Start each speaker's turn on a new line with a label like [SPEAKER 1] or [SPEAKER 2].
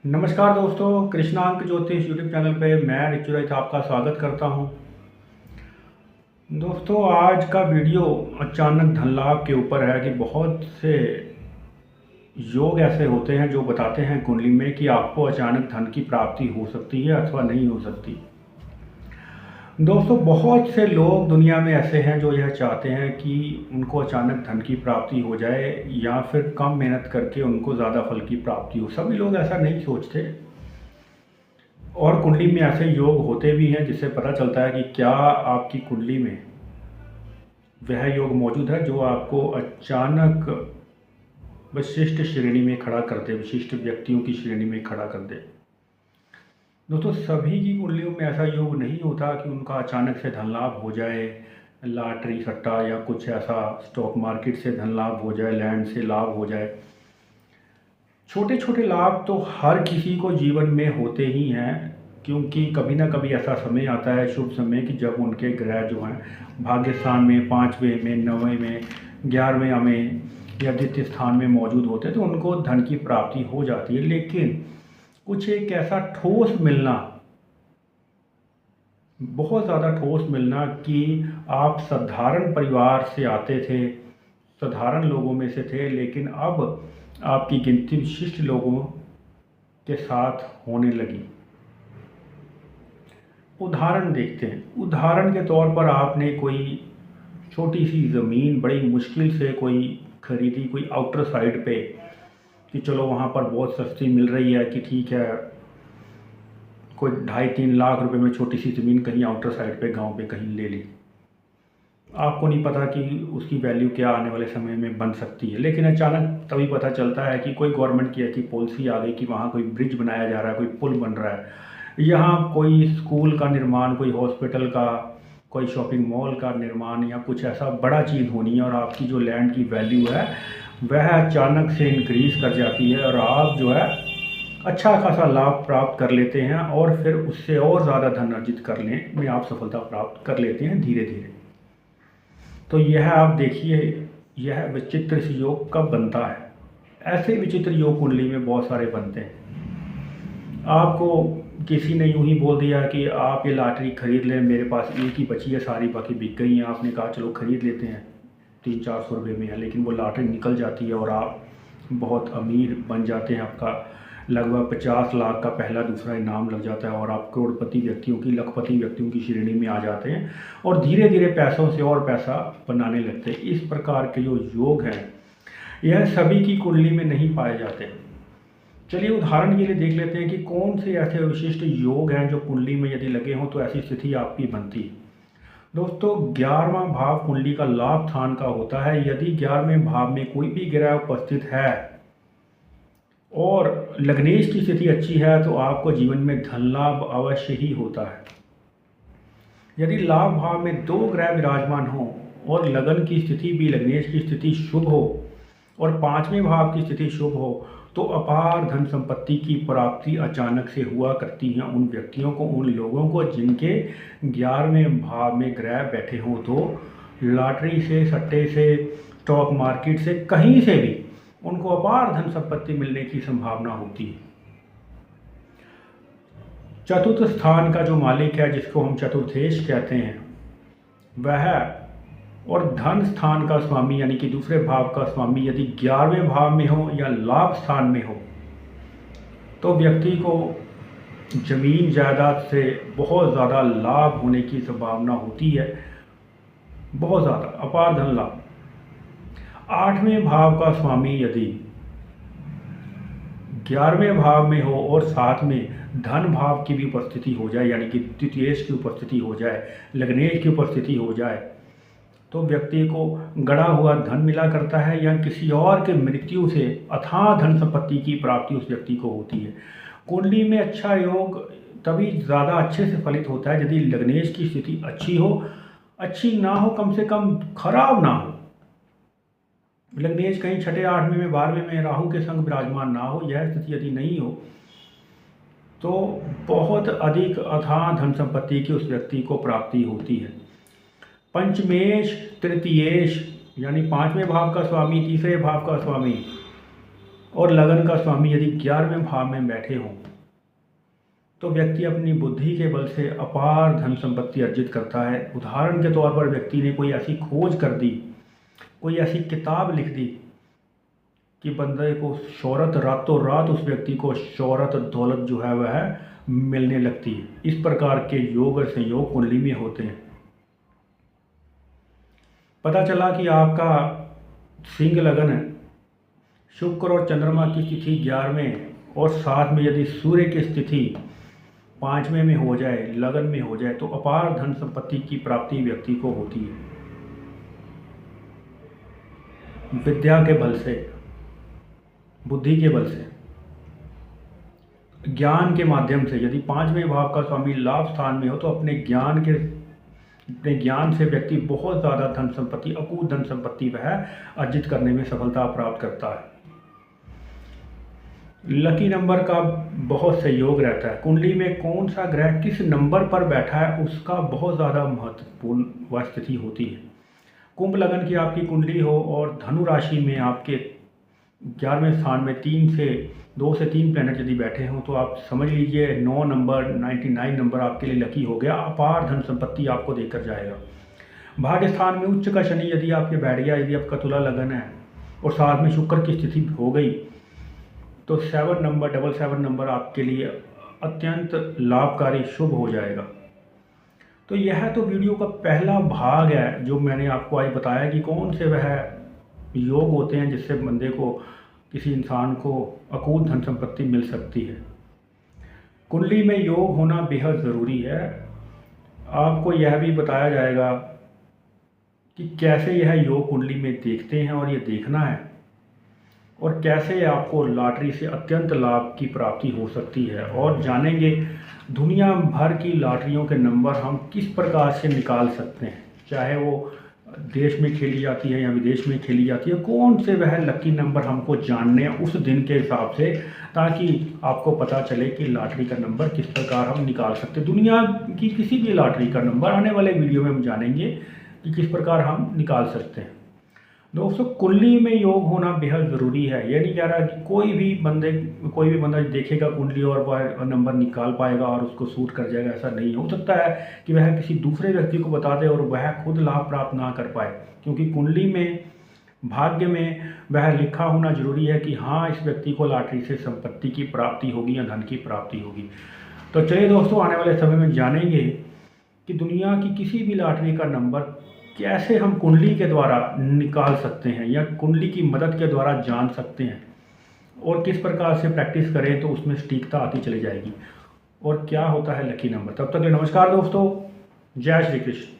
[SPEAKER 1] नमस्कार दोस्तों, कृष्णांक ज्योतिष यूट्यूब चैनल पे मैं ऋतु रहित आपका स्वागत करता हूं। दोस्तों, आज का वीडियो अचानक धन लाभ के ऊपर है कि बहुत से योग ऐसे होते हैं जो बताते हैं कुंडली में कि आपको अचानक धन की प्राप्ति हो सकती है अथवा नहीं हो सकती। दोस्तों, बहुत से लोग दुनिया में ऐसे हैं जो यह चाहते हैं कि उनको अचानक धन की प्राप्ति हो जाए या फिर कम मेहनत करके उनको ज़्यादा फल की प्राप्ति हो। सभी लोग ऐसा नहीं सोचते और कुंडली में ऐसे योग होते भी हैं जिससे पता चलता है कि क्या आपकी कुंडली में वह योग मौजूद है जो आपको अचानक विशिष्ट श्रेणी में खड़ा कर दे, विशिष्ट व्यक्तियों की श्रेणी में खड़ा कर दे। दोस्तों, सभी की कुंडलियों में ऐसा योग नहीं होता कि उनका अचानक से धन लाभ हो जाए, लॉटरी सट्टा या कुछ ऐसा स्टॉक मार्केट से धन लाभ हो जाए, लैंड से लाभ हो जाए। छोटे छोटे लाभ तो हर किसी को जीवन में होते ही हैं, क्योंकि कभी ना कभी ऐसा समय आता है, शुभ समय, कि जब उनके ग्रह जो हैं भाग्य स्थान में, 5वें में, 9वें में, 11वें में या द्वितीय स्थान में मौजूद होते हैं, तो उनको धन की प्राप्ति हो जाती है। लेकिन कुछ एक ऐसा ठोस मिलना, बहुत ज़्यादा ठोस मिलना कि आप साधारण परिवार से आते थे, साधारण लोगों में से थे, लेकिन अब आपकी गिनती विशिष्ट लोगों के साथ होने लगी। उदाहरण देखते हैं। उदाहरण के तौर पर आपने कोई छोटी सी ज़मीन बड़ी मुश्किल से कोई खरीदी, कोई आउटर साइड पे, कि चलो वहाँ पर बहुत सस्ती मिल रही है, कि ठीक है, कोई 2.5-3 लाख रुपए में छोटी सी ज़मीन कहीं आउटर साइड पे गांव पे कहीं ले ली। आपको नहीं पता कि उसकी वैल्यू क्या आने वाले समय में बन सकती है, लेकिन अचानक तभी पता चलता है कि कोई गवर्नमेंट की ऐसी पॉलिसी आ गई कि वहाँ कोई ब्रिज बनाया जा रहा है, कोई पुल बन रहा है, यहाँ कोई स्कूल का निर्माण, कोई हॉस्पिटल का, कोई शॉपिंग मॉल का निर्माण या कुछ ऐसा बड़ा चीज़ होनी है, और आपकी जो लैंड की वैल्यू है वह अचानक से इंक्रीज़ कर जाती है और आप जो है अच्छा खासा लाभ प्राप्त कर लेते हैं और फिर उससे और ज़्यादा धन अर्जित करने में आप सफलता प्राप्त कर लेते हैं धीरे धीरे। तो यह आप देखिए, यह विचित्र योग कब बनता है। ऐसे विचित्र योग कुंडली में बहुत सारे बनते हैं। आपको किसी ने यूं ही बोल दिया कि आप ये लॉटरी खरीद लें, मेरे पास एक ही बची है, सारी बाकी बिक गई हैं। आपने कहा चलो खरीद लेते हैं, 300-400 रुपये में है, लेकिन वो लॉटरी निकल जाती है और आप बहुत अमीर बन जाते हैं। आपका लगभग 50 लाख का पहला दूसरा इनाम लग जाता है और आप करोड़पति व्यक्तियों की, लखपति व्यक्तियों की श्रेणी में आ जाते हैं और धीरे धीरे पैसों से और पैसा बनाने लगते हैं। इस प्रकार के जो योग हैं यह सभी की कुंडली में नहीं पाए जाते। चलिए उदाहरण के लिए देख लेते हैं कि कौन से ऐसे विशिष्ट योग हैं जो कुंडली में यदि लगे हों तो ऐसी स्थिति आपकी बनती है। दोस्तों, 11वां भाव कुंडली का लाभ स्थान का होता है। यदि 11वें भाव में कोई भी ग्रह उपस्थित है और लग्नेश की स्थिति अच्छी है तो आपको जीवन में धन लाभ अवश्य ही होता है। यदि लाभ भाव में 2 ग्रह विराजमान हो और लगन की स्थिति भी, लग्नेश की स्थिति शुभ हो और 5वें भाव की स्थिति शुभ हो, तो अपार धन संपत्ति की प्राप्ति अचानक से हुआ करती हैं उन व्यक्तियों को, उन लोगों को जिनके 11वें भाव में ग्रह बैठे हों। तो लॉटरी से, सट्टे से, स्टॉक मार्केट से, कहीं से भी उनको अपार धन संपत्ति मिलने की संभावना होती है। चतुर्थ स्थान का जो मालिक है, जिसको हम चतुर्थेश कहते हैं, वह और धन स्थान का स्वामी यानी कि दूसरे भाव का स्वामी यदि 11वें भाव में हो या लाभ स्थान में हो, तो व्यक्ति को जमीन जायदाद से बहुत ज़्यादा लाभ होने की संभावना होती है, बहुत ज़्यादा अपार धन लाभ। 8वें भाव का स्वामी यदि 11वें भाव में हो और साथ में धन भाव की भी उपस्थिति हो जाए, यानी कि द्वितीयेश की उपस्थिति हो जाए, लग्नेश की उपस्थिति हो जाए, तो व्यक्ति को गड़ा हुआ धन मिला करता है या किसी और के मृत्यु से अथाह धन संपत्ति की प्राप्ति उस व्यक्ति को होती है। कुंडली में अच्छा योग तभी ज़्यादा अच्छे से फलित होता है यदि लग्नेश की स्थिति अच्छी हो, अच्छी ना हो, कम से कम खराब ना हो। लग्नेश कहीं 6, 8वें में, 12वें में राहु के संग विराजमान ना हो, यह स्थिति यदि नहीं हो तो बहुत अधिक अथाह धन संपत्ति की उस व्यक्ति को प्राप्ति होती है। पंचमेश, तृतीयेश यानी 5वें भाव का स्वामी, तीसरे भाव का स्वामी, और लगन का स्वामी यदि 11वें भाव में बैठे हों तो व्यक्ति अपनी बुद्धि के बल से अपार धन संपत्ति अर्जित करता है। उदाहरण के तौर पर व्यक्ति ने कोई ऐसी खोज कर दी, कोई ऐसी किताब लिख दी कि बंदे को शोहरत, रातों रात उस व्यक्ति को शोहरत दौलत जो है वह मिलने लगती है। इस प्रकार के योग और संयोग कुंडली में होते हैं। पता चला कि आपका सिंह लगन है, शुक्र और चंद्रमा की स्थिति 11वें और साथ में यदि सूर्य की स्थिति 5वें में हो जाए, लगन में हो जाए, तो अपार धन संपत्ति की प्राप्ति व्यक्ति को होती है। विद्या के बल से, बुद्धि के बल से, ज्ञान के माध्यम से। यदि 5वें भाव का स्वामी लाभ स्थान में हो तो अपने ज्ञान से व्यक्ति बहुत ज़्यादा धन संपत्ति, अकूत धन संपत्ति वह अर्जित करने में सफलता प्राप्त करता है। लकी नंबर का बहुत सहयोग रहता है। कुंडली में कौन सा ग्रह किस नंबर पर बैठा है उसका बहुत ज़्यादा महत्वपूर्ण वह स्थिति होती है। कुंभ लगन की आपकी कुंडली हो और धनु राशि में आपके 11वें स्थान में 2 से 3 प्लैनेट यदि बैठे हों तो आप समझ लीजिए 9 नंबर, 99 नंबर आपके लिए लकी हो गया। अपार धन संपत्ति आपको देकर जाएगा। भाग्य स्थान में उच्च का शनि यदि आपके बैठ गया, यदि आपका तुला लगन है और साथ में शुक्र की स्थिति हो गई तो 7 नंबर, 77 नंबर आपके लिए अत्यंत लाभकारी शुभ हो जाएगा। तो यह तो वीडियो का पहला भाग है जो मैंने आपको आज बताया कि कौन से वह योग होते हैं जिससे बंदे को, किसी इंसान को अकूत धन संपत्ति मिल सकती है। कुंडली में योग होना बेहद ज़रूरी है। आपको यह भी बताया जाएगा कि कैसे यह योग कुंडली में देखते हैं और ये देखना है, और कैसे आपको लॉटरी से अत्यंत लाभ की प्राप्ति हो सकती है। और जानेंगे दुनिया भर की लॉटरियों के नंबर हम किस प्रकार से निकाल सकते हैं, चाहे वो देश में खेली जाती है या विदेश में खेली जाती है। कौन से वह लकी नंबर हमको जानने हैं उस दिन के हिसाब से, ताकि आपको पता चले कि लॉटरी का नंबर किस प्रकार हम निकाल सकते हैं। दुनिया की किसी भी लॉटरी का नंबर आने वाले वीडियो में हम जानेंगे कि किस प्रकार हम निकाल सकते हैं। दोस्तों, कुंडली में योग होना बेहद ज़रूरी है। ये नहीं कह रहा कि कोई भी बंदा देखेगा कुंडली और वह नंबर निकाल पाएगा और उसको सूट कर जाएगा, ऐसा नहीं हो सकता है कि वह किसी दूसरे व्यक्ति को बता दे और वह खुद लाभ प्राप्त ना कर पाए, क्योंकि कुंडली में, भाग्य में वह लिखा होना जरूरी है कि हाँ, इस व्यक्ति को लॉटरी से संपत्ति की प्राप्ति होगी या धन की प्राप्ति होगी। तो चलिए दोस्तों, आने वाले समय में जानेंगे कि दुनिया की किसी भी लॉटरी का नंबर कैसे हम कुंडली के द्वारा निकाल सकते हैं या कुंडली की मदद के द्वारा जान सकते हैं, और किस प्रकार से प्रैक्टिस करें तो उसमें सटीकता आती चली जाएगी, और क्या होता है लकी नंबर। तब तक के लिए नमस्कार दोस्तों, जय श्री कृष्ण।